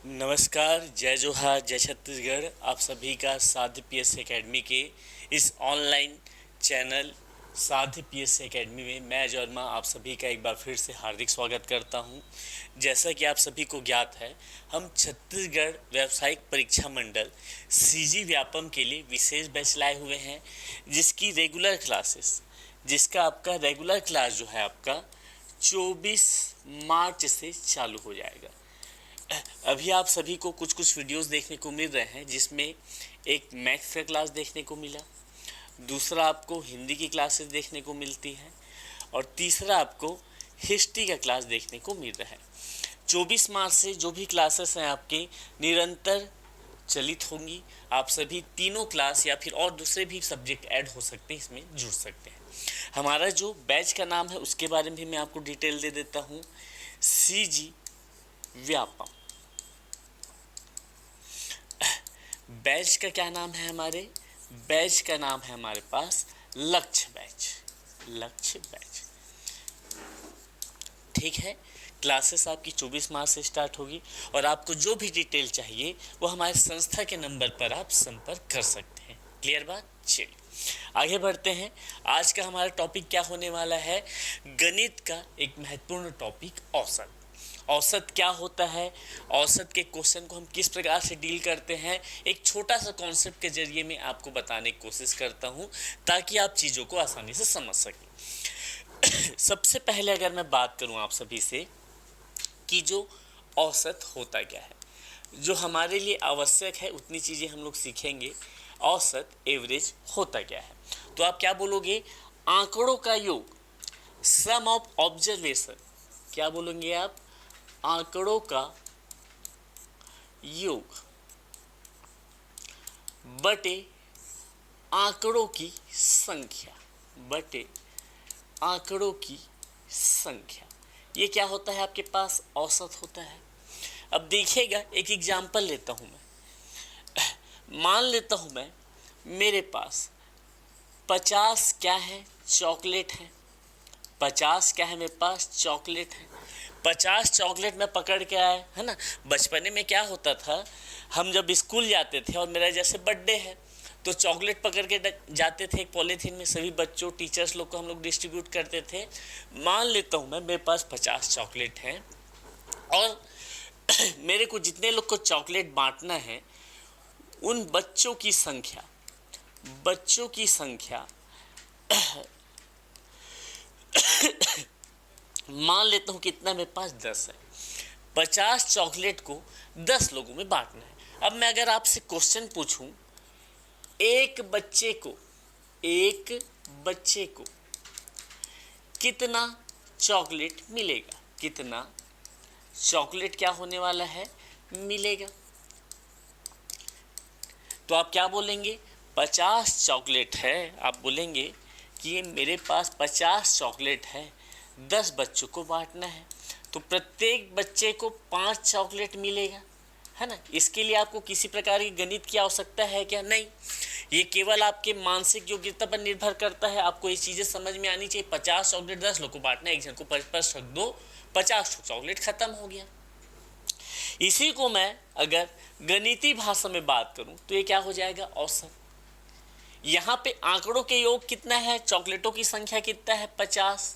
नमस्कार, जय जोहार, जय छत्तीसगढ़। आप सभी का साध्य पीएस एकेडमी के इस ऑनलाइन चैनल साध्य पीएस एकेडमी में मैं अजय वर्मा आप सभी का एक बार फिर से हार्दिक स्वागत करता हूं। जैसा कि आप सभी को ज्ञात है, हम छत्तीसगढ़ व्यावसायिक परीक्षा मंडल सीजी व्यापम के लिए विशेष बैच लाए हुए हैं, जिसका आपका रेगुलर क्लास जो है आपका 24 मार्च से चालू हो जाएगा। अभी आप सभी को कुछ कुछ वीडियोस देखने को मिल रहे हैं, जिसमें एक मैथ्स का क्लास देखने को मिला, दूसरा आपको हिंदी की क्लासेस देखने को मिलती है और तीसरा आपको हिस्ट्री का क्लास देखने को मिल रहा है। 24 मार्च से जो भी क्लासेस हैं आपके निरंतर चलित होंगी। आप सभी तीनों क्लास या फिर और दूसरे भी सब्जेक्ट ऐड हो सकते हैं, इसमें जुड़ सकते हैं। हमारा जो बैच का नाम है उसके बारे में भी मैं आपको डिटेल दे देता हूँ। सीजी व्यापम बैच का क्या नाम है? हमारे बैच का नाम है हमारे पास लक्ष्य बैच। ठीक है, क्लासेस आपकी 24 मार्च से स्टार्ट होगी और आपको जो भी डिटेल चाहिए वो हमारे संस्था के नंबर पर आप संपर्क कर सकते हैं। क्लियर बात? चलिए आगे बढ़ते हैं। आज का हमारा टॉपिक क्या होने वाला है? गणित का एक महत्वपूर्ण टॉपिक औसत। औसत क्या होता है, औसत के क्वेश्चन को हम किस प्रकार से डील करते हैं, एक छोटा सा कॉन्सेप्ट के जरिए मैं आपको बताने की कोशिश करता हूं ताकि आप चीज़ों को आसानी से समझ सकें। सबसे पहले अगर मैं बात करूं आप सभी से कि जो औसत होता क्या है, जो हमारे लिए आवश्यक है उतनी चीज़ें हम लोग सीखेंगे। औसत एवरेज होता क्या है, तो आप क्या बोलोगे? आंकड़ों का योग, सम ऑफ ऑब्जर्वेशन। क्या बोलेंगे आप? आंकड़ों का योग बटे आंकड़ों की संख्या, ये क्या होता है? आपके पास औसत होता है। अब देखिएगा, एक एग्जाम्पल लेता हूं मैं। मान लेता हूं मैं, मेरे पास 50 क्या है? चॉकलेट है। 50 क्या है मेरे पास? चॉकलेट है। 50 चॉकलेट में पकड़ के आया है ना। बचपने में क्या होता था, हम जब स्कूल जाते थे और मेरा जैसे बर्थडे है तो चॉकलेट पकड़ के जाते थे एक पॉलीथीन में, सभी बच्चों टीचर्स लोग को हम लोग डिस्ट्रीब्यूट करते थे। मान लेता हूँ मैं, मेरे पास 50 चॉकलेट हैं और मेरे को जितने लोग को चॉकलेट बांटना है उन बच्चों की संख्या मान लेता हूं कितना मेरे पास 10 है। 50 चॉकलेट को 10 लोगों में बांटना है। अब मैं अगर आपसे क्वेश्चन पूछूं, एक बच्चे को कितना चॉकलेट मिलेगा? कितना चॉकलेट क्या होने वाला है? मिलेगा। तो आप क्या बोलेंगे? 50 चॉकलेट है, आप बोलेंगे कि ये मेरे पास 50 चॉकलेट है, 10 बच्चों को बांटना है, तो प्रत्येक बच्चे को 5 चॉकलेट मिलेगा, है ना। इसके लिए आपको किसी प्रकार की गणित की आवश्यकता है क्या? नहीं, ये केवल आपके मानसिक योग्यता पर निर्भर करता है। आपको ये चीज़ें समझ में आनी चाहिए। 50 चॉकलेट 10 लोग को बांटना है, एक जन को 5 रख दो, 50 चॉकलेट खत्म हो गया। इसी को मैं अगर गणितीय भाषा में बात करूं तो ये क्या हो जाएगा? औसत। यहां पे आंकड़ों के योग कितना है? चॉकलेटों की संख्या कितना है? 50।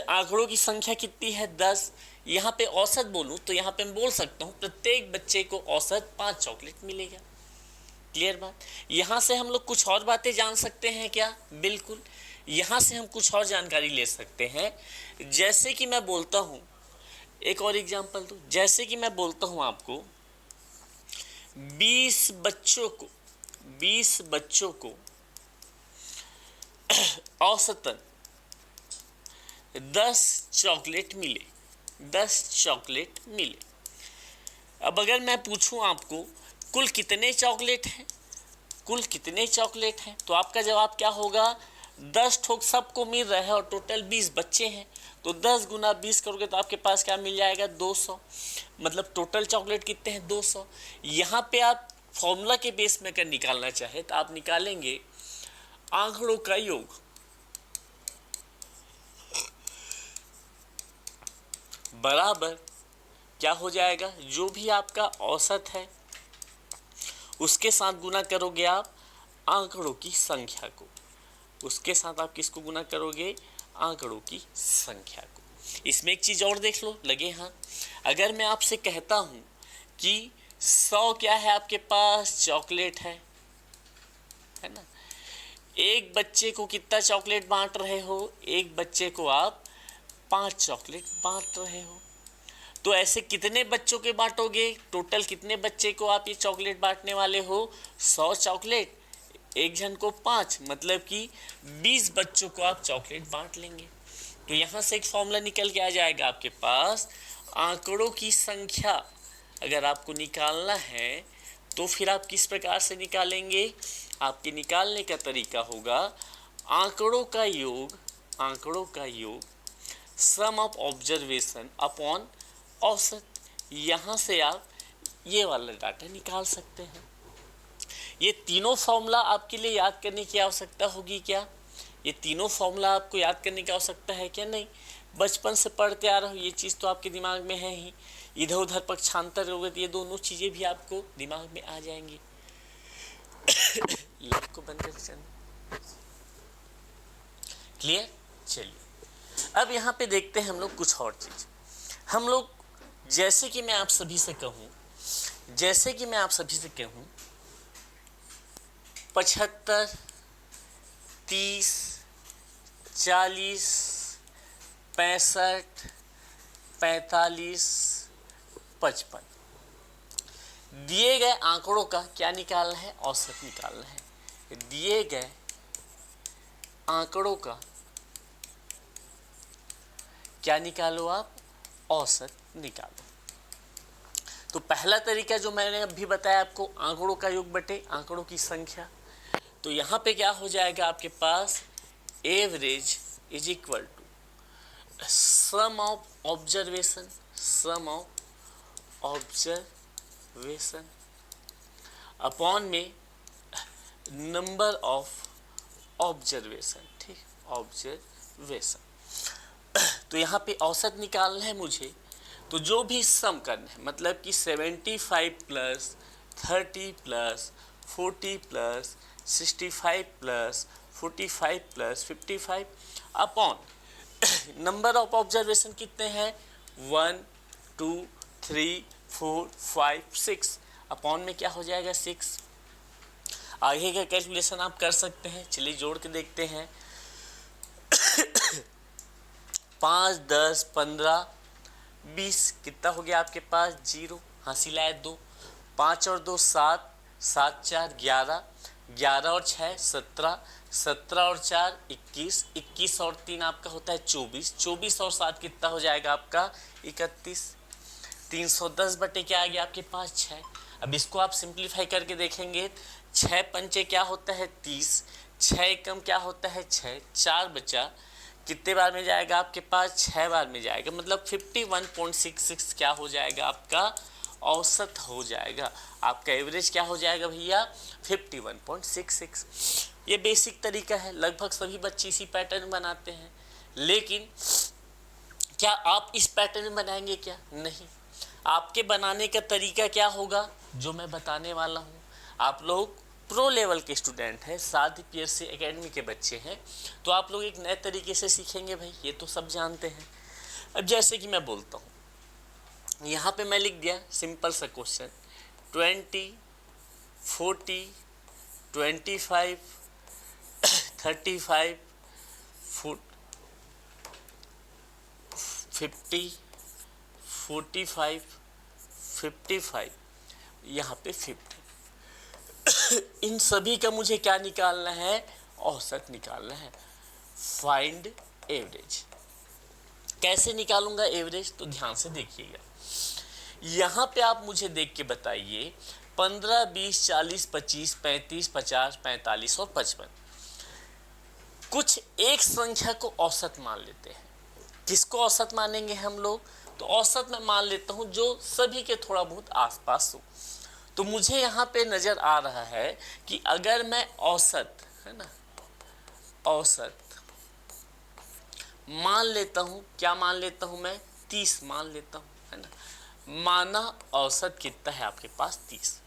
आंकड़ों की संख्या कितनी है? 10। यहाँ पे औसत बोलूं तो यहाँ पे मैं बोल सकता हूँ प्रत्येक बच्चे को औसत 5 चॉकलेट मिलेगा। क्लियर बात? यहाँ से हम लोग कुछ और बातें जान सकते हैं क्या? बिल्कुल, यहाँ से हम कुछ और जानकारी ले सकते हैं। जैसे कि मैं बोलता हूँ, एक और एग्जाम्पल दूं, जैसे कि मैं बोलता हूँ आपको 20 बच्चों को औसतन 10 चॉकलेट मिले। अब अगर मैं पूछूं आपको कुल कितने चॉकलेट हैं, तो आपका जवाब क्या होगा? 10 ठोक सबको मिल रहा है और टोटल 20 बच्चे हैं, तो 10 गुना 20 करोगे तो आपके पास क्या मिल जाएगा? 200। मतलब टोटल चॉकलेट कितने हैं? 200। यहाँ पे आप फॉर्मूला के बेस में अगर निकालना चाहे तो आप निकालेंगे आंकड़ों का योग बराबर क्या हो जाएगा, जो भी आपका औसत है उसके साथ गुना करोगे आप आंकड़ों की संख्या को, उसके साथ आप किसको गुना करोगे, आंकड़ों की संख्या को। इसमें एक चीज और देख लो, लगे हाँ, अगर मैं आपसे कहता हूं कि 100 क्या है आपके पास, चॉकलेट है ना, एक बच्चे को कितना चॉकलेट बांट रहे हो, एक बच्चे को आप 5 चॉकलेट बांट रहे हो, तो ऐसे कितने बच्चों के बांटोगे, टोटल कितने बच्चे को आप ये चॉकलेट बांटने वाले हो, 100 चॉकलेट, एक जन को 5, मतलब कि 20 बच्चों को आप चॉकलेट बांट लेंगे। तो यहाँ से एक फॉर्मूला निकल के आ जाएगा आपके पास, आंकड़ों की संख्या अगर आपको निकालना है तो फिर आप किस प्रकार से निकालेंगे, आपके निकालने का तरीका होगा आंकड़ों का योग, आंकड़ों का योग सम ऑफ ऑब्जर्वेशन अपॉन औसत। यहाँ से आप ये वाला डाटा निकाल सकते हैं। ये तीनों फॉर्मूला आपके लिए याद करने की आवश्यकता होगी क्या, ये तीनों फॉर्मूला आपको याद करने की आवश्यकता है क्या, नहीं, बचपन से पढ़ते आ रहे हो, ये चीज़ तो आपके दिमाग में है ही, इधर उधर पक्षांतर होगा तो ये दोनों चीज़ें भी आपको दिमाग में आ जाएंगी। लाइट को बंद करके चलना, क्लियर। चलिए अब यहाँ पे देखते हैं हम लोग कुछ और चीज़। हम लोग जैसे कि मैं आप सभी से कहूँ, जैसे कि मैं आप सभी से कहूँ 75, 30, 40, 65, 45, 55 दिए गए आंकड़ों का क्या निकालना है, औसत निकालना है। दिए गए आंकड़ों का क्या निकालो आप, औसत निकालो। तो पहला तरीका जो मैंने अभी बताया आपको, आंकड़ों का योग बटे आंकड़ों की संख्या, तो यहाँ पे क्या हो जाएगा आपके पास, average is equal to sum of observation, sum of observation upon में नंबर ऑफ ऑब्जर्वेशन, ठीक, ऑब्जर्वेशन। तो यहाँ पे औसत निकालना है मुझे, तो जो भी सम करना है, मतलब कि 75 plus 30 plus 40 plus 65 plus 45 plus 55 upon number of observation कितने हैं, 1 2 3 4 5 6 अपॉन में क्या हो जाएगा 6। आगे का कैलकुलेशन आप कर सकते हैं, चलिए जोड़ के देखते हैं। 5 10 15 20 कितना हो गया आपके पास, 0, हासिल आए 2, 5 और 2 7, 7 4 11, 11 और 6 17, 17 और 4 21, 21 और 3 आपका होता है 24, 24 और 7 कितना हो जाएगा आपका 31, 310 बटे क्या आ गया आपके पास 6। अब इसको आप सिंप्लीफाई करके देखेंगे, 6 पंचे क्या होता है 30, 6 एकम क्या होता है 6, 4 बचा, कितने बार में जाएगा आपके पास, 6 बार में जाएगा, मतलब 51.66 क्या हो जाएगा आपका औसत हो जाएगा, आपका एवरेज क्या हो जाएगा भैया 51.66। ये बेसिक तरीका है, लगभग सभी बच्चे इसी पैटर्न बनाते हैं, लेकिन क्या आप इस पैटर्न में बनाएंगे क्या, नहीं, आपके बनाने का तरीका क्या होगा, जो मैं बताने वाला हूँ। आप लोग प्रो लेवल के स्टूडेंट हैं, साथ ही PSC एकेडमी के बच्चे हैं, तो आप लोग एक नए तरीके से सीखेंगे भाई, ये तो सब जानते हैं। अब जैसे कि मैं बोलता हूँ, यहाँ पे मैं लिख दिया सिंपल सा क्वेश्चन, 20 40 25 35 50 45 55, यहाँ पे 50, इन सभी का मुझे क्या निकालना है, औसत निकालना है। फाइंड एवरेज, कैसे निकालूंगा एवरेज, तो ध्यान से देखिएगा, यहाँ पे आप मुझे देख के बताइए 15 20 40 25 35 50 45 और 55, कुछ एक संख्या को औसत मान लेते हैं। किसको औसत मानेंगे हम लोग, तो औसत में मान लेता हूं जो सभी के थोड़ा बहुत आसपास हो। तो मुझे यहाँ पे नजर आ रहा है कि अगर मैं औसत, है ना, औसत मान लेता हूँ, क्या मान लेता हूँ मैं, 30 मान लेता हूँ, है ना, माना औसत कितना है आपके पास 30।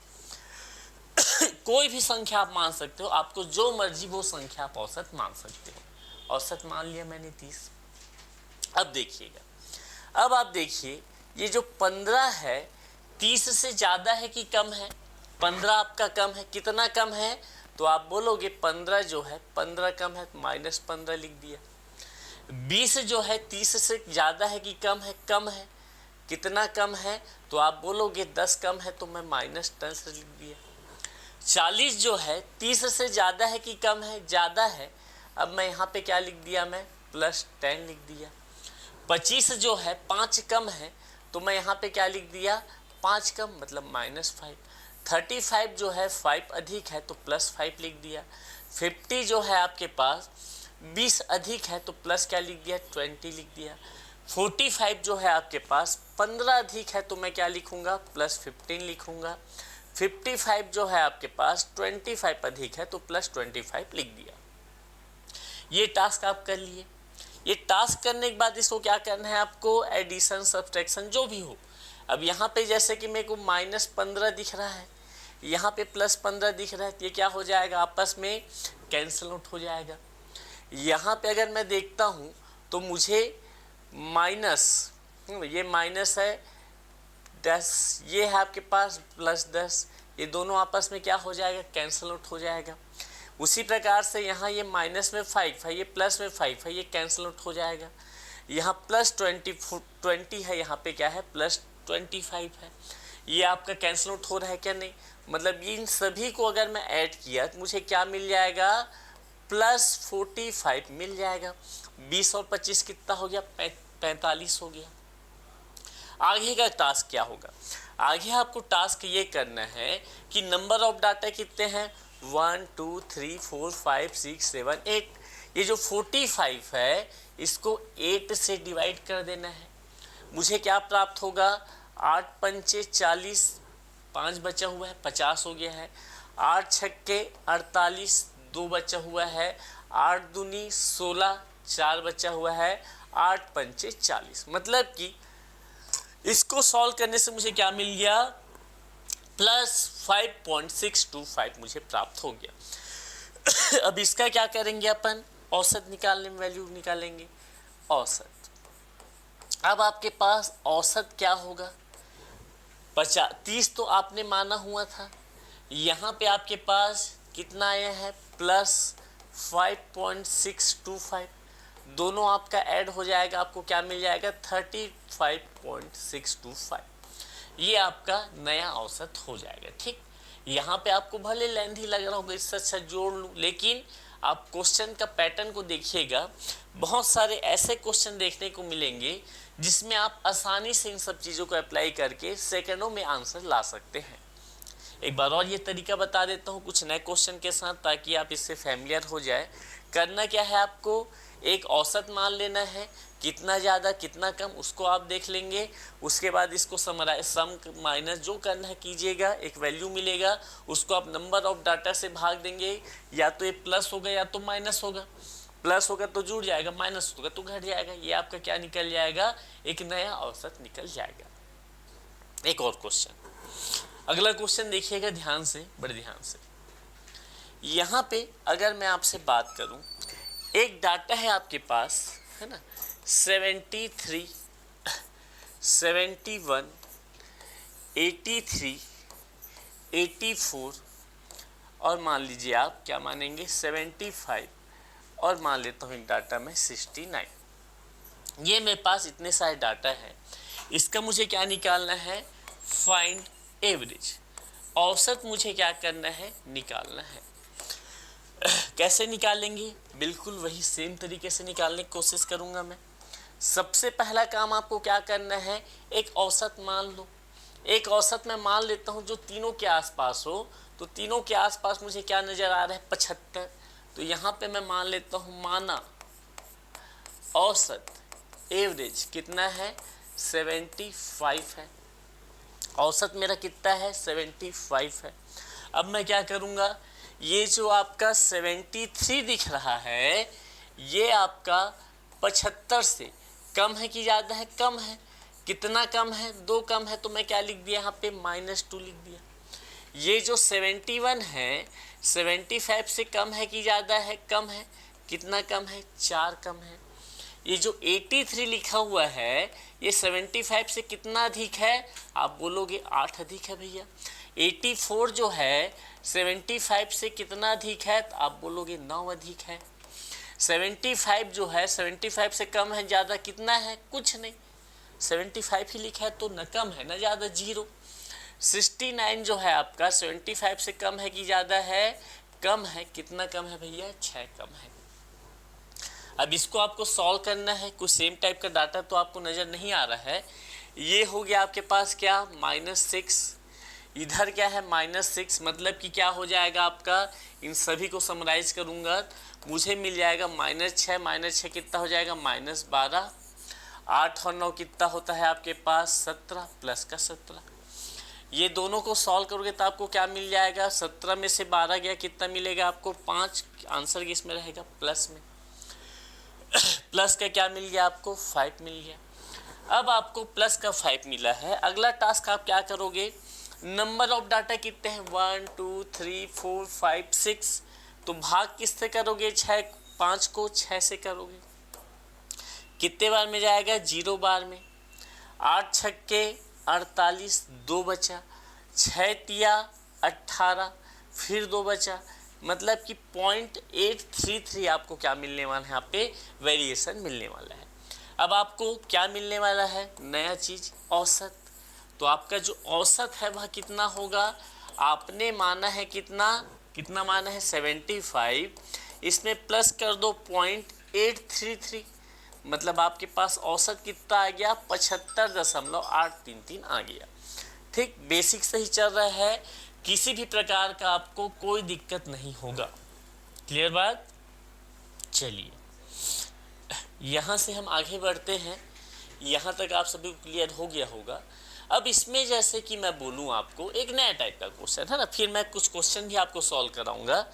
कोई भी संख्या आप मान सकते हो, आपको जो मर्जी वो संख्या आप औसत मान सकते हो। औसत मान लिया मैंने 30। अब देखिएगा, अब आप देखिए ये जो 15 है 30 से ज़्यादा है कि कम है? 15 आपका कम है, कितना कम है? तो आप बोलोगे 15 जो है 15 कम है, -15 लिख दिया। 20 जो है 30 से ज़्यादा है कि कम है? कम है, कितना कम है? तो आप बोलोगे 10 कम है, तो मैं -10 से लिख दिया। 40 जो है 30 से ज़्यादा है कि कम है? ज़्यादा है, अब मैं यहाँ पे क्या लिख दिया? मैं +10 लिख दिया। 25 जो है 5 कम है, तो मैं यहाँ पे क्या लिख दिया? 5 कम मतलब -5। 35 जो है 5 अधिक है, तो +5 लिख दिया। 50 जो है आपके पास 20 अधिक है, तो प्लस क्या लिख दिया? 20 लिख दिया। 45 जो है आपके पास 15 अधिक है, तो मैं क्या लिखूंगा? +15 लिखूंगा। 55 जो है आपके पास 25 अधिक है, तो +25 लिख दिया। ये टास्क आप कर लिए। ये टास्क करने के बाद इसको क्या करना है आपको? एडिशन सब्सट्रैक्शन जो भी हो। अब यहाँ पे जैसे कि मेरे को -15 दिख रहा है, यहाँ पे +15 दिख रहा है, ये क्या हो जाएगा? आपस में कैंसिल आउट हो जाएगा। यहाँ पे अगर मैं देखता हूँ तो मुझे माइनस, ये माइनस है 10, ये है आपके पास +10, ये दोनों आपस में क्या हो जाएगा? कैंसिल आउट हो जाएगा। उसी प्रकार से यहाँ ये माइनस में 5 है, ये प्लस में 5 है, ये कैंसिल आउट हो जाएगा। यहाँ +20 है, यहाँ पे क्या है? +25 है, ये आपका कैंसिल आउट हो रहा है क्या? नहीं। मतलब इन सभी को अगर मैं ऐड किया तो मुझे क्या मिल जाएगा? +45 मिल जाएगा। 20 और 25 कितना हो गया? 45 हो गया। आगे का टास्क क्या होगा? आगे आपको टास्क ये करना है कि नंबर ऑफ डाटा कितने हैं? 1 2 3 4 5 6 7 8। ये जो 45 है इसको 8 से डिवाइड कर देना है। मुझे क्या प्राप्त होगा? 8 पंचे 40, 5 बचा हुआ है, 50 हो गया है। 8 छक्के 48, 2 बचा हुआ है। 8 दूनी 16, 4 बचा हुआ है। 8 पंचे 40, मतलब कि इसको सॉल्व करने से मुझे क्या मिल गया? +5.625 मुझे प्राप्त हो गया। अब इसका क्या करेंगे अपन? औसत निकालने में वैल्यू निकालेंगे। औसत, अब आपके पास औसत क्या होगा? 30 तो आपने माना हुआ था, यहाँ पे आपके पास कितना आया है? +5.625, दोनों आपका ऐड हो जाएगा, आपको क्या मिल जाएगा? 35.625। ये आपका नया औसत हो जाएगा। ठीक, यहाँ पे आपको भले लेंथी लग रहा होगा, इससे अच्छा जोड़ लूँ, लेकिन आप क्वेश्चन का पैटर्न को देखिएगा, बहुत सारे ऐसे क्वेश्चन देखने को मिलेंगे जिसमें आप आसानी से इन सब चीज़ों को अप्लाई करके सेकंडों में आंसर ला सकते हैं। एक बार और ये तरीका बता देता हूँ कुछ नए क्वेश्चन के साथ, ताकि आप इससे फैमिलियर हो जाए। करना क्या है आपको? एक औसत मान लेना है, कितना ज़्यादा कितना कम उसको आप देख लेंगे। उसके बाद इसको सम माइनस जो करना है कीजिएगा, एक वैल्यू मिलेगा, उसको आप नंबर ऑफ डाटा से भाग देंगे। या तो ये प्लस होगा या तो माइनस होगा। प्लस होगा तो जुड़ जाएगा, माइनस होगा तो घट जाएगा। ये आपका क्या निकल जाएगा? एक नया औसत निकल जाएगा। एक और क्वेश्चन, अगला क्वेश्चन देखिएगा ध्यान से, बड़े ध्यान से। यहाँ पे अगर मैं आपसे बात करूँ, एक डाटा है आपके पास, है ना, 73, 71, 83, 84 और मान लीजिए आप क्या मानेंगे? 75 और मान लेता हूँ एक डाटा में 69। ये मेरे पास इतने सारे डाटा है, इसका मुझे क्या निकालना है? Find average. औसत मुझे क्या करना है? निकालना है। कैसे निकालेंगे? बिल्कुल वही सेम तरीके से निकालने की कोशिश करूंगा मैं। सबसे पहला काम आपको क्या करना है? एक औसत मान लो। एक औसत मैं मान लेता हूं जो तीनों के आसपास हो। तो तीनों के आसपास मुझे क्या नजर आ रहा है? 75। तो यहाँ पे मैं मान लेता हूँ माना औसत एवरेज कितना है? 75 है। औसत मेरा कितना है? 75 है। अब मैं क्या करूँगा? ये जो आपका 73 दिख रहा है, ये आपका 75 से कम है कि ज़्यादा है? कम है। कितना कम है, 2 कम है, तो मैं क्या लिख दिया यहाँ पे -2 लिख दिया। ये जो 71 है 75 से कम है कि ज़्यादा है, कम है, कितना कम है, 4 कम है। ये जो 83 लिखा हुआ है ये 75 से कितना अधिक है, आप बोलोगे 8 अधिक है भैया। 84 जो है 75 से कितना अधिक है, तो आप बोलोगे 9 अधिक है। 75 जो है 75 से कम है, ज़्यादा कितना है, कुछ नहीं, 75 ही लिखा है तो न कम है न ज़्यादा, 0। 69 जो है आपका 75 से कम है कि ज़्यादा है, कम है, कितना कम है भैया, 6 कम है। अब इसको आपको सॉल्व करना है, कुछ सेम टाइप का डाटा तो आपको नज़र नहीं आ रहा है। ये हो गया आपके पास क्या, -6, इधर क्या है -6, मतलब कि क्या हो जाएगा आपका, इन सभी को समराइज करूँगा मुझे मिल जाएगा -6, -6 कितना हो जाएगा, -12, 8 और 9 कितना होता है आपके पास 17 प्लस का 17। ये दोनों को सॉल्व करोगे तो आपको क्या मिल जाएगा, 17 में से 12 गया कितना मिलेगा आपको, 5, आंसर किसमें रहेगा, प्लस में। प्लस का क्या मिल गया आपको, 5 मिल गया। अब आपको प्लस का 5 मिला है, अगला टास्क आप क्या करोगे, नंबर ऑफ डाटा कितने हैं, 1 2 3 4 5 6, तो भाग किससे करोगे, 5 को 6 से करोगे, कितने बार में जाएगा, 0 बार में। 8 छक्के 48, 2 बचा, 6 तिया 18, फिर 2 बचा, मतलब कि 0.833 आपको क्या मिलने वाला है, यहाँ पे वेरिएशन मिलने वाला है। अब आपको क्या मिलने वाला है, नया चीज, औसत। तो आपका जो औसत है वह कितना होगा, आपने माना है कितना माना है 75, इसमें प्लस कर दो 0.833, मतलब आपके पास औसत कितना आ गया, 75.833 आ गया। ठीक, बेसिक सही चल रहा है, किसी भी प्रकार का आपको कोई दिक्कत नहीं होगा। क्लियर बात। चलिए यहाँ से हम आगे बढ़ते हैं, यहाँ तक आप सभी को क्लियर हो गया होगा। अब इसमें जैसे कि मैं बोलूँ आपको एक नया टाइप का क्वेश्चन है ना, फिर मैं कुछ क्वेश्चन भी आपको सॉल्व कराऊंगा।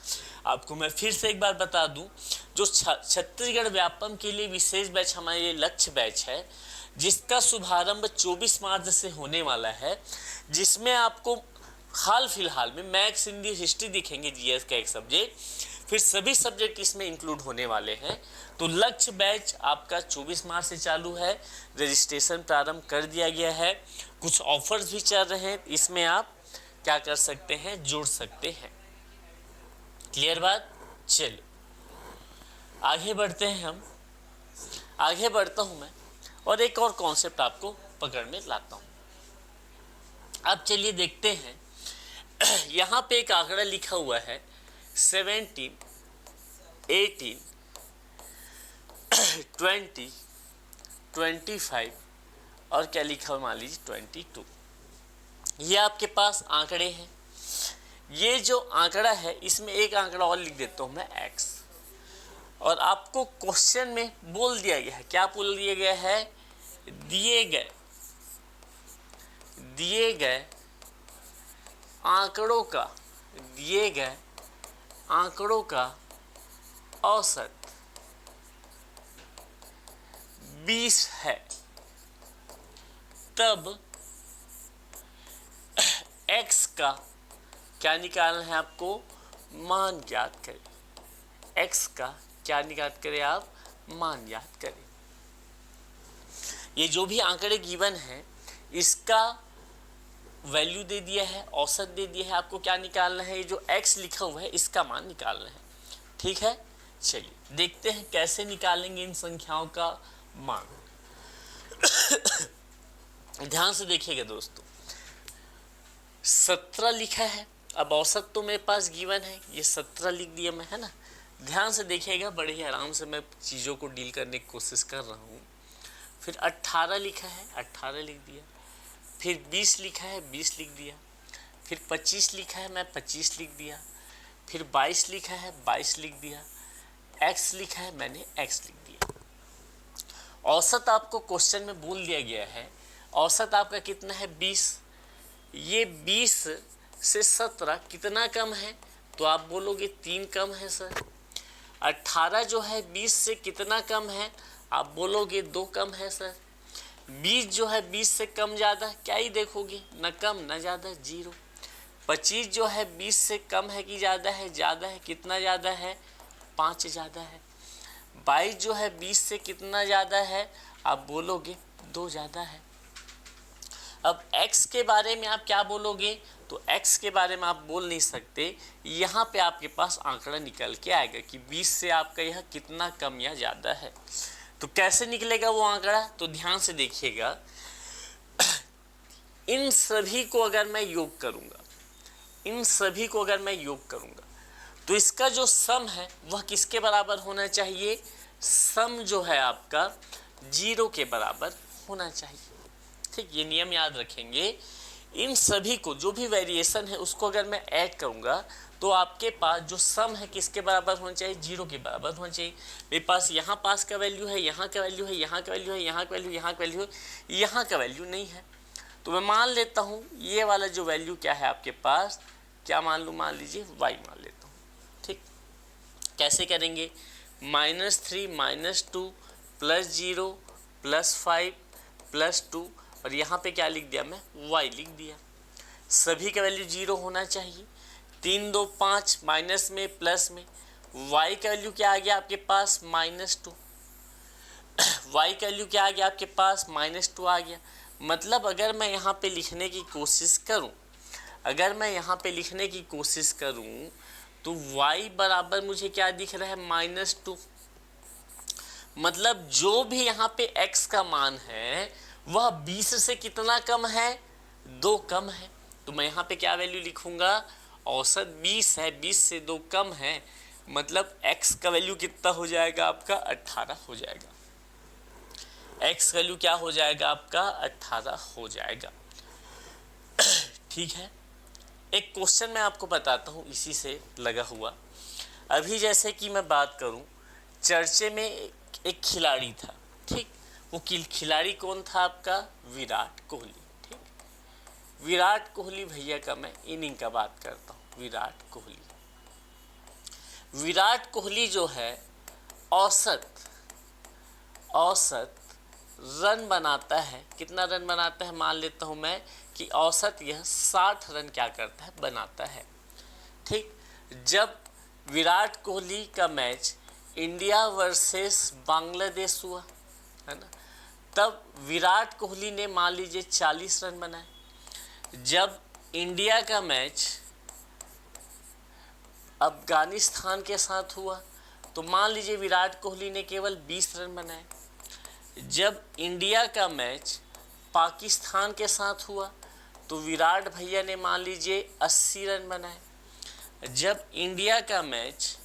आपको मैं फिर से एक बार बता दूं, जो छत्तीसगढ़ व्यापम के लिए विशेष बैच हमारे लक्ष्य बैच है, जिसका शुभारंभ 24 मार्च से होने वाला है, जिसमें आपको हाल फिलहाल में मैथ्स, हिंदी, हिस्ट्री दिखेंगे, जीएस का एक सब्जेक्ट, फिर सभी सब्जेक्ट इसमें इंक्लूड होने वाले हैं। तो लक्ष्य बैच आपका 24 मार्च से चालू है, रजिस्ट्रेशन प्रारंभ कर दिया गया है, कुछ ऑफर्स भी चल रहे हैं, इसमें आप क्या कर सकते हैं, जुड़ सकते हैं। क्लियर बात। चलिए आगे बढ़ते हैं, हम आगे बढ़ता हूं मैं और एक और कॉन्सेप्ट आपको पकड़ में लाता हूं। अब चलिए देखते हैं, यहाँ पे एक आंकड़ा लिखा हुआ है 17, 18, 20, 25 और क्या लिखा हुआ मान लीजिए 22। ये आपके पास आंकड़े हैं। ये जो आंकड़ा है इसमें एक आंकड़ा और लिख देता हूं मैं x, और आपको क्वेश्चन में बोल दिया गया है, क्या बोल दिया गया है, दिए गए आंकड़ों का औसत 20 है, तब x का क्या निकालना है आपको, मान ज्ञात करें। x का क्या निकाल करें आप, मान ज्ञात करें। ये जो भी आंकड़े गिवन है इसका वैल्यू दे दिया है, औसत दे दिया है, आपको क्या निकालना है, ये जो x लिखा हुआ है इसका मान निकालना है। ठीक है, चलिए देखते हैं कैसे निकालेंगे इन संख्याओं का मान। ध्यान से देखिएगा दोस्तों, 17 लिखा है, अब औसत तो मेरे पास गिवन है, ये 17 लिख दिया मैं, है ना। ध्यान से देखिएगा, बड़े ही आराम से मैं चीज़ों को डील करने की कोशिश कर रहा हूँ। फिर 18 लिखा है, 18 लिख दिया। फिर 20 लिखा है, 20 लिख दिया। फिर 25 लिखा है, मैं 25 लिख दिया। फिर 22 लिखा है, 22 लिख दिया। x लिखा है, मैंने x लिख दिया। औसत आपको क्वेश्चन में बोल दिया गया है, औसत आपका कितना है, 20। ये 20 से 17 कितना कम है, तो आप बोलोगे 3 कम है सर। 18 जो है 20 से कितना कम है, आप बोलोगे 2 कम है सर। 20 जो है 20 से कम ज़्यादा क्या ही देखोगे, न कम न ज़्यादा, 0। 25 जो है 20 से कम है कि ज़्यादा है, ज़्यादा है, कितना ज़्यादा है, 5 ज़्यादा है। 22 जो है 20 से कितना ज़्यादा है, आप बोलोगे 2 ज़्यादा है। अब x के बारे में आप क्या बोलोगे, तो x के बारे में आप बोल नहीं सकते, यहाँ पे आपके पास आंकड़ा निकल के आएगा कि 20 से आपका यह कितना कम या ज़्यादा है। तो कैसे निकलेगा वो आंकड़ा, तो ध्यान से देखिएगा। इन सभी को अगर मैं योग करूँगा, इन सभी को अगर मैं योग करूँगा, तो इसका जो सम है वह किसके बराबर होना चाहिए, सम जो है आपका 0 के बराबर होना चाहिए। ठीक, ये नियम याद रखेंगे। इन सभी को जो भी वेरिएशन है उसको अगर मैं ऐड करूंगा तो आपके पास जो सम है किसके बराबर होना चाहिए, 0 के बराबर होना चाहिए। मेरे पास यहाँ पास का वैल्यू है, यहाँ का वैल्यू है, यहाँ का वैल्यू है, यहाँ का वैल्यू, यहाँ का वैल्यू है, यहाँ का वैल्यू नहीं है। तो मैं मान लेता हूँ ये वाला जो वैल्यू क्या है आपके पास, क्या मान लूँ, मान लीजिए y मान लेता हूँ। ठीक, कैसे करेंगे, -3 -2 +0 +5 +2 और यहाँ पे क्या लिख दिया मैं, y लिख दिया। सभी का वैल्यू 0 होना चाहिए। 3 2 5 माइनस में प्लस में, y का वैल्यू क्या आ गया आपके पास, -2। y का वैल्यू क्या आ गया आपके पास, -2 आ गया। मतलब अगर मैं यहाँ पे लिखने की कोशिश करूँ, अगर मैं यहाँ पे लिखने की कोशिश करूँ तो y बराबर मुझे क्या दिख रहा है, -2। मतलब जो भी यहाँ पे x का मान है वह 20 से कितना कम है, 2 कम है। तो मैं यहाँ पे क्या वैल्यू लिखूंगा, औसत 20 है, 20 से 2 कम है, मतलब x का वैल्यू कितना हो जाएगा आपका, 18 हो जाएगा। x वैल्यू क्या हो जाएगा आपका, 18 हो जाएगा। ठीक है, एक क्वेश्चन मैं आपको बताता हूँ इसी से लगा हुआ। अभी जैसे कि मैं बात करूँ, चर्चे में एक खिलाड़ी था। ठीक, वो खिलाड़ी कौन था आपका, विराट कोहली। ठीक, विराट कोहली भैया का मैं इनिंग का बात करता हूँ। विराट कोहली जो है औसत रन बनाता है, कितना रन बनाता है, मान लेता हूँ मैं कि औसत यह 60 रन क्या करता है, बनाता है। ठीक, जब विराट कोहली का मैच इंडिया वर्सेस बांग्लादेश हुआ है ना, तब विराट कोहली ने मान लीजिए 40 रन बनाए। जब इंडिया का मैच अफगानिस्तान के साथ हुआ तो मान लीजिए विराट कोहली ने केवल 20 रन बनाए। जब इंडिया का मैच पाकिस्तान के साथ हुआ तो विराट भैया ने मान लीजिए 80 रन बनाए। जब इंडिया का मैच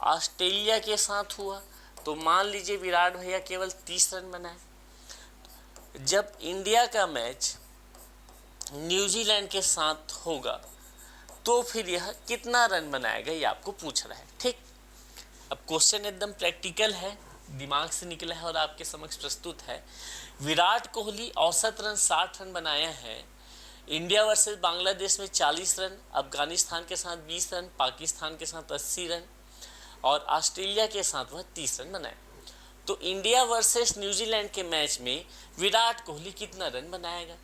ऑस्ट्रेलिया के साथ हुआ तो मान लीजिए विराट भैया केवल 30 रन बनाए। जब इंडिया का मैच न्यूजीलैंड के साथ होगा तो फिर यह कितना रन बनाएगा, ये आपको पूछ रहा है। ठीक, अब क्वेश्चन एकदम प्रैक्टिकल है, दिमाग से निकला है और आपके समक्ष प्रस्तुत है। विराट कोहली औसत रन 60 रन बनाया है। इंडिया वर्सेस बांग्लादेश में 40 रन, अफगानिस्तान के साथ 20 रन, पाकिस्तान के साथ 80 रन और ऑस्ट्रेलिया के साथ वह 30 रन बनाए। तो इंडिया वर्सेस न्यूजीलैंड के मैच में विराट कोहली कितना रन बनाएगा।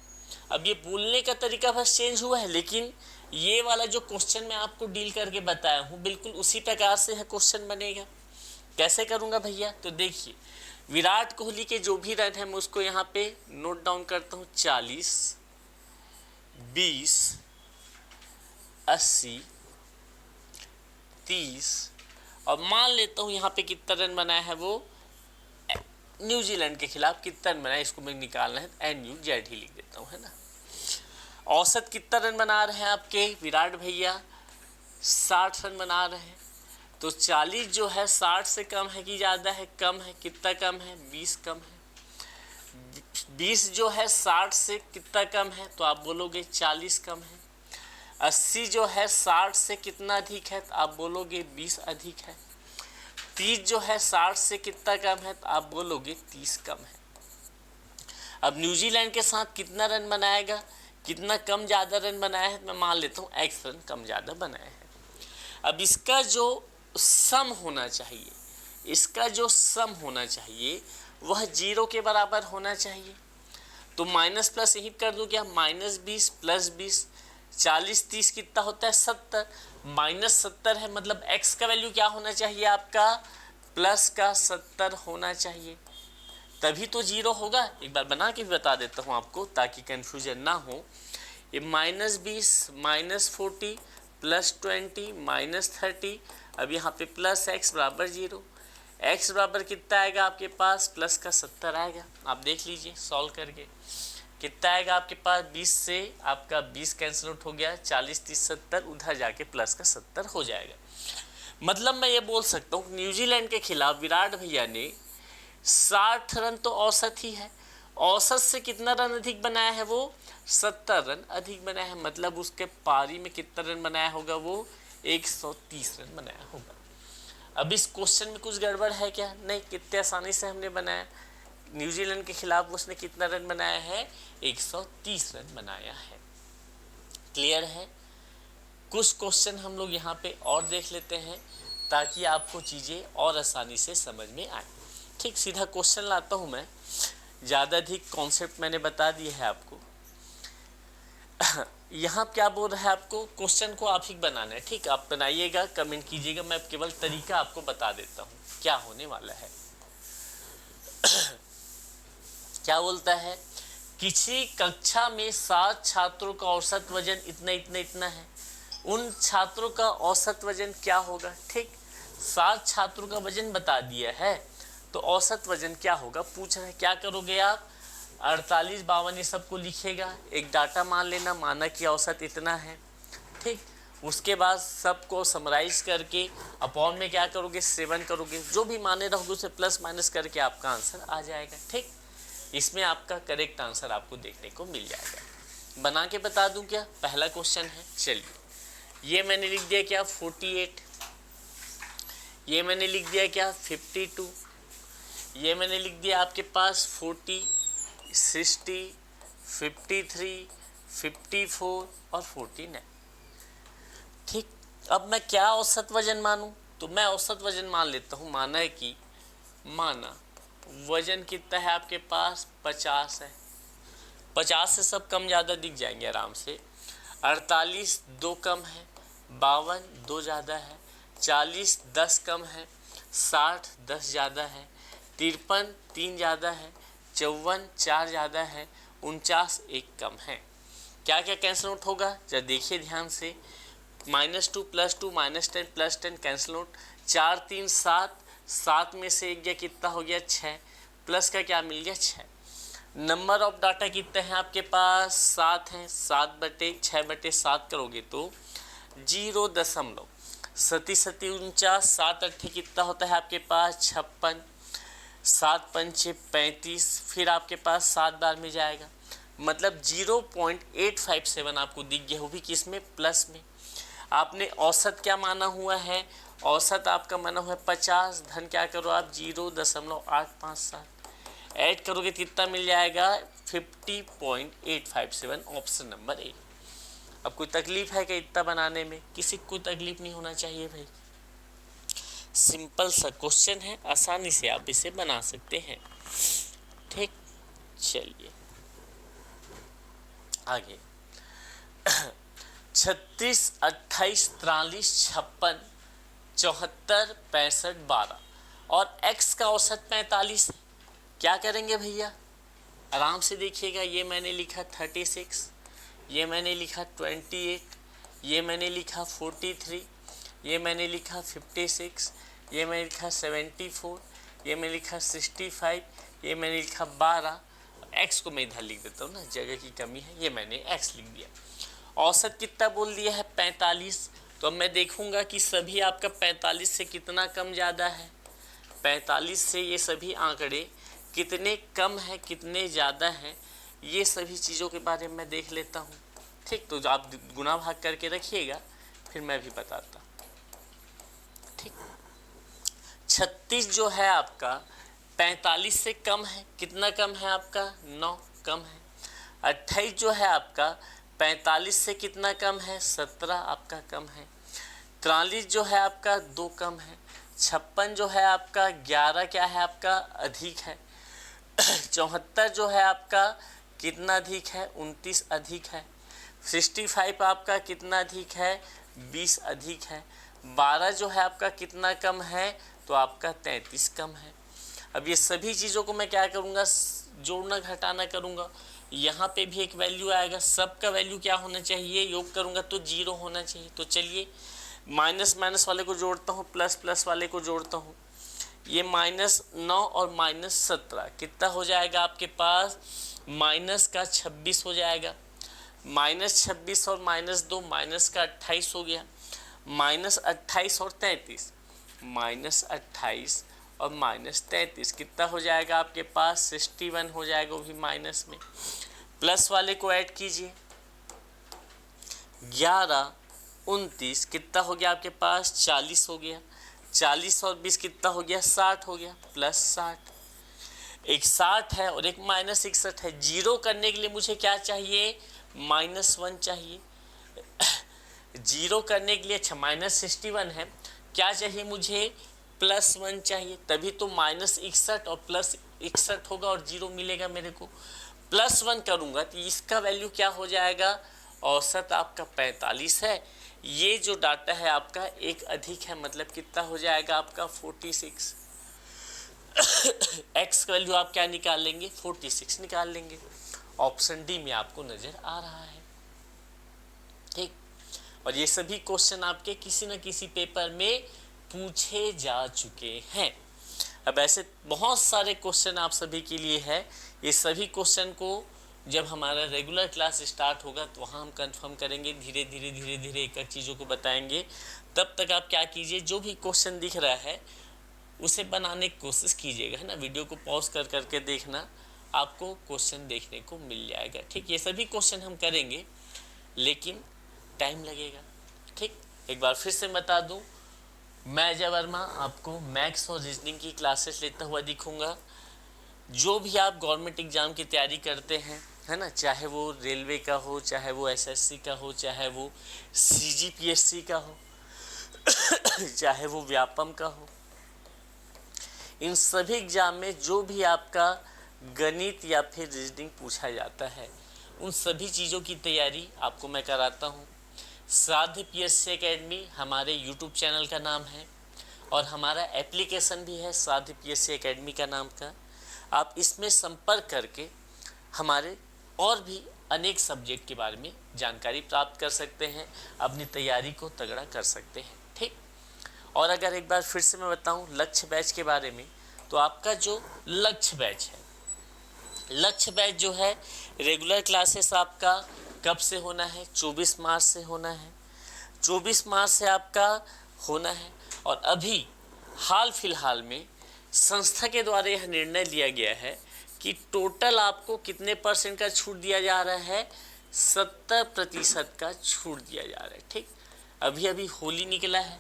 अब ये बोलने का तरीका बस चेंज हुआ है, लेकिन ये वाला जो क्वेश्चन मैं आपको डील करके बताया हूँ बिल्कुल उसी प्रकार से है क्वेश्चन बनेगा। कैसे करूँगा भैया, तो देखिए विराट कोहली के जो भी रन है मैं उसको यहाँ पे नोट डाउन करता हूँ, 40, 20, 80, 30 और मान लेता हूँ यहाँ पे कितना रन बनाया है वो न्यूजीलैंड के खिलाफ, कितना रन बनाया इसको मैं निकालना है, NUZ ही लिख देता हूँ, है ना। औसत कितना रन बना रहे हैं आपके विराट भैया, 60 रन बना रहे हैं। तो 40 जो है 60 से कम है कि ज़्यादा है, कम है, कितना कम है, 20 कम है। 20 जो है 60 से कितना कम है, तो आप बोलोगे 40 कम है। 80 जो है 60 से कितना अधिक है, तो आप बोलोगे 20 अधिक है। 30 जो है 60 से कितना कम है, तो आप बोलोगे 30 कम है। अब न्यूजीलैंड के साथ कितना रन बनाएगा, कितना कम ज़्यादा रन बनाया है, मैं मान लेता हूँ X रन कम ज़्यादा बनाया है। अब इसका जो सम होना चाहिए, इसका जो सम होना चाहिए वह 0 के बराबर होना चाहिए। तो माइनस प्लस यही कर दूं क्या, -20 + 20, 40 30 कितना होता है 70, -70 है, मतलब x का वैल्यू क्या होना चाहिए आपका, प्लस का 70 होना चाहिए, तभी तो 0 होगा। एक बार बना के भी बता देता हूँ आपको ताकि कंफ्यूजन ना हो। ये -20 -40 +20 -30, अब यहाँ पे प्लस x बराबर 0, x बराबर कितना आएगा आपके पास, प्लस का 70 आएगा। आप देख लीजिए सॉल्व करके कितना आएगा आपके पास, 20 से आपका 20 कैंसिल आउट हो गया, 40 30 70, उधर जाके प्लस का 70 हो जाएगा। मतलब मैं ये बोल सकता हूँ न्यूजीलैंड के खिलाफ विराट भैया ने 60 रन तो औसत ही है, औसत से कितना रन अधिक बनाया है, वो 70 रन अधिक बनाया है, मतलब उसके पारी में कितना रन बनाया होगा, वो 130 रन बनाया होगा। अब इस क्वेश्चन में कुछ गड़बड़ है क्या, नहीं, कितने आसानी से हमने बनाया। न्यूजीलैंड के खिलाफ उसने कितना रन बनाया है, 130 रन बनाया है। क्लियर है। कुछ क्वेश्चन हम लोग यहाँ पे और देख लेते हैं ताकि आपको चीज़ें और आसानी से समझ में आए। ठीक, सीधा क्वेश्चन लाता हूँ मैं, ज़्यादा अधिक कॉन्सेप्ट मैंने बता दिया है आपको। यहाँ क्या बोल रहा है आपको, क्वेश्चन को आप ही बनाना है। ठीक, आप बनाइएगा, कमेंट कीजिएगा, मैं केवल तरीका आपको बता देता हूँ क्या होने वाला है। क्या बोलता है, किसी कक्षा में 7 छात्रों का औसत वजन इतना इतना इतना है, उन छात्रों का औसत वजन क्या होगा। ठीक, 7 छात्रों का वजन बता दिया है तो औसत वजन क्या होगा पूछ रहा है। क्या करोगे आप, 48 52 ये सबको लिखेगा, एक डाटा मान लेना, माना कि औसत इतना है। ठीक, उसके बाद सबको समराइज करके अपॉन में क्या करोगे, 7 करोगे, जो भी माने रहोगे उसे प्लस माइनस करके आपका आंसर आ जाएगा। ठीक, इसमें आपका करेक्ट आंसर आपको देखने को मिल जाएगा। बना के बता दूं क्या, पहला क्वेश्चन है, चलिए ये मैंने लिख दिया क्या 48, ये मैंने लिख दिया क्या 52, ये मैंने लिख दिया आपके पास 40 60 53 54 और 49। ठीक, अब मैं क्या औसत वजन मानूं, तो मैं औसत वजन मान लेता हूं, माना है कि माना वजन कितना है आपके पास 50 है, 50 से सब कम ज़्यादा दिख जाएंगे आराम से। 48 2 कम है, 52 2 ज़्यादा है, 40 10 कम है, 60 10 ज़्यादा है, 53 3 ज़्यादा है, 54 4 ज़्यादा है, 49 1 कम है। क्या क्या कैंसिल आउट होगा जब देखिए ध्यान से, -2 + 2 -10 + 10 कैंसिल आउट, 4 3 7, 7 में से 1 गया, कितना हो गया 6, प्लस का क्या मिल गया 6। नंबर ऑफ डाटा कितने हैं आपके पास 7 हैं, 7/6/7 करोगे तो 0.7 49 7 8 कितना होता है आपके पास 56, 7 5 35, फिर आपके पास 7 बार में जाएगा, मतलब 0.857 आपको दिख गया, वो भी किस में, प्लस में। आपने औसत क्या माना हुआ है, औसत आपका माना हुआ है 50, धन क्या करो आप 0.857 ऐड करोगे कितना मिल जाएगा 50.857, ऑप्शन नंबर ए। अब कोई तकलीफ है क्या इतना बनाने में, किसी को तकलीफ नहीं होना चाहिए भाई, सिंपल सा क्वेश्चन है, आसानी से आप इसे बना सकते हैं। ठीक, चलिए आगे 36 28 43 56 74 65 12 और x का औसत 45 है। क्या करेंगे भैया, आराम से देखिएगा, ये मैंने लिखा 36, ये मैंने लिखा 28, ये मैंने लिखा 43, ये मैंने लिखा 56, ये मैंने लिखा 74, ये मैंने लिखा 65, ये मैंने लिखा 12, x को मैं इधर लिख देता हूँ ना, जगह की कमी है, ये मैंने x लिख दिया। औसत कितना बोल दिया है 45, तो अब मैं देखूंगा कि सभी आपका 45 से कितना कम ज़्यादा है, 45 से ये सभी आंकड़े कितने कम है कितने ज़्यादा हैं, ये सभी चीज़ों के बारे में मैं देख लेता हूँ। ठीक, तो आप गुना भाग करके रखिएगा, फिर मैं भी बताता। ठीक, 36 जो है आपका 45 से कम है, कितना कम है आपका 9 कम है। 28 जो है आपका 45 से कितना कम है 17 आपका कम है। 43 जो है आपका 2 कम है। 56 जो है आपका 11 क्या है आपका अधिक है। 74 जो है आपका कितना अधिक है, 29 अधिक है। 65 आपका कितना अधिक है, 20 अधिक है। 12 जो है आपका कितना कम है, तो आपका 33 कम है। अब ये सभी चीज़ों को मैं क्या करूँगा, जोड़ना घटाना करूँगा। यहाँ पे भी एक वैल्यू आएगा, सबका वैल्यू क्या होना चाहिए, योग करूँगा तो 0 होना चाहिए। तो चलिए माइनस माइनस वाले को जोड़ता हूँ, प्लस प्लस वाले को जोड़ता हूँ। ये -9 और -17 कितना हो जाएगा आपके पास, माइनस का 26 हो जाएगा। -26 और -2 माइनस का 28 हो गया। -28 और 33, -28 और -33 कितना हो जाएगा आपके पास, 61 हो जाएगा, वो भी माइनस में। प्लस वाले को ऐड कीजिए, 11 29 कितना हो गया आपके पास, 40 हो गया। 40 और 20 कितना हो गया, 60 हो गया, प्लस 60। एक 60 है और एक -61 है। जीरो करने के लिए मुझे क्या चाहिए, -1 चाहिए। जीरो करने के लिए, अच्छा -61 है, क्या चाहिए मुझे, +1 चाहिए। तभी तो -61 और +61 होगा और 0 मिलेगा मेरे को। +1 करूँगा तो इसका वैल्यू क्या हो जाएगा, औसत आपका 45 है। ये जो डाटा है आपका एक अधिक है, मतलब कितना हो जाएगा आपका 46। एक्स का वैल्यू आप क्या निकाल लेंगे, 46 निकाल लेंगे। ऑप्शन डी में आपको नजर आ रहा है। ठीक, और ये सभी क्वेश्चन आपके किसी न किसी पेपर में पूछे जा चुके हैं। अब ऐसे बहुत सारे क्वेश्चन आप सभी के लिए है। ये सभी क्वेश्चन को जब हमारा रेगुलर क्लास स्टार्ट होगा तो वहाँ हम कंफर्म करेंगे, धीरे धीरे एक एक चीज़ों को बताएंगे। तब तक आप क्या कीजिए, जो भी क्वेश्चन दिख रहा है उसे बनाने की कोशिश कीजिएगा, है ना। वीडियो को पॉज कर करके देखना, आपको क्वेश्चन देखने को मिल जाएगा। ठीक, ये सभी क्वेश्चन हम करेंगे लेकिन टाइम लगेगा। ठीक, एक बार फिर से बता दूं, मैं अजय वर्मा आपको मैथ्स और रीजनिंग की क्लासेस लेता हुआ दिखूंगा। जो भी आप गवर्नमेंट एग्ज़ाम की तैयारी करते हैं, है ना, चाहे वो रेलवे का हो, चाहे वो एसएससी का हो, चाहे वो सीजीपीएससी का हो, चाहे वो व्यापम का हो, इन सभी एग्ज़ाम में जो भी आपका गणित या फिर रीजनिंग पूछा जाता है, उन सभी चीज़ों की तैयारी आपको मैं कराता हूँ। साध्य पीएससी एकेडमी हमारे यूट्यूब चैनल का नाम है और हमारा एप्लीकेशन भी है साध्य पीएससी एकेडमी का नाम का। आप इसमें संपर्क करके हमारे और भी अनेक सब्जेक्ट के बारे में जानकारी प्राप्त कर सकते हैं, अपनी तैयारी को तगड़ा कर सकते हैं। ठीक, और अगर एक बार फिर से मैं बताऊं लक्ष्य बैच के बारे में, तो आपका जो लक्ष्य बैच है, लक्ष्य बैच जो है रेगुलर क्लासेस आपका कब से होना है, 24 मार्च से होना है। 24 मार्च से आपका होना है। और अभी हाल फिलहाल में संस्था के द्वारा यह निर्णय लिया गया है कि टोटल आपको कितने % का छूट दिया जा रहा है, 70% का छूट दिया जा रहा है। ठीक, अभी अभी होली निकला है,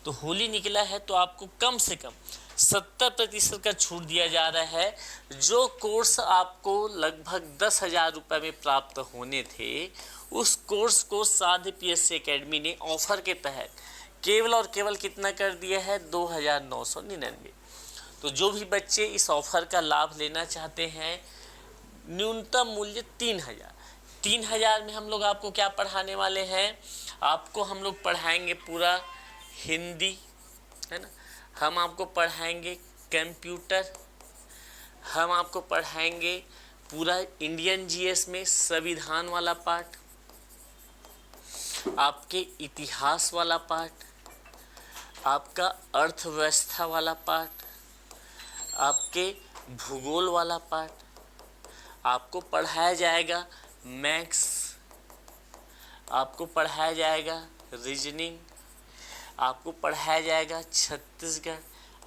तो होली निकला है तो आपको कम से कम 70% का छूट दिया जा रहा है। जो कोर्स आपको लगभग 10,000 रुपये में प्राप्त होने थे, उस कोर्स को साध्य पीएससी एकेडमी ने ऑफर के तहत केवल और केवल कितना कर दिया है, 2,999। तो जो भी बच्चे इस ऑफर का लाभ लेना चाहते हैं, न्यूनतम मूल्य 3,000। 3,000 में हम लोग आपको क्या पढ़ाने वाले हैं, आपको हम लोग पढ़ाएंगे पूरा हिंदी, है ना, हम आपको पढ़ाएंगे कंप्यूटर, हम आपको पढ़ाएंगे पूरा इंडियन जीएस में संविधान वाला पार्ट, आपके इतिहास वाला पार्ट, आपका अर्थव्यवस्था वाला पार्ट, आपके भूगोल वाला पार्ट, आपको पढ़ाया जाएगा मैथ्स, आपको पढ़ाया जाएगा रीजनिंग, आपको पढ़ाया जाएगा छत्तीसगढ़,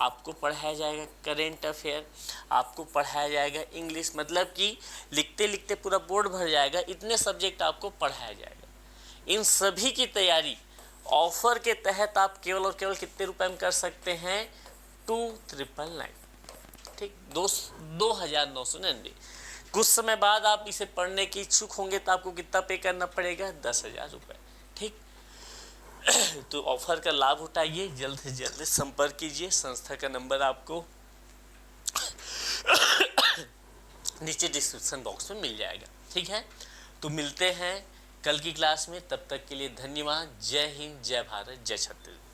आपको पढ़ाया जाएगा करेंट अफेयर, आपको पढ़ाया जाएगा इंग्लिश। मतलब कि लिखते लिखते पूरा बोर्ड भर जाएगा, इतने सब्जेक्ट आपको पढ़ाया जाएगा। इन सभी की तैयारी ऑफर के तहत आप केवल और केवल कितने रुपए में कर सकते हैं, 2,999। ठीक, 2,999। कुछ समय बाद आप इसे पढ़ने के इच्छुक होंगे तो आपको कितना पे करना पड़ेगा, 10,000 रुपये। ठीक, तो ऑफर का लाभ उठाइए, जल्द से जल्द संपर्क कीजिए। संस्था का नंबर आपको नीचे डिस्क्रिप्शन बॉक्स में मिल जाएगा। ठीक है, तो मिलते हैं कल की क्लास में। तब तक के लिए धन्यवाद। जय हिंद, जय भारत, जय छत्तीसगढ़।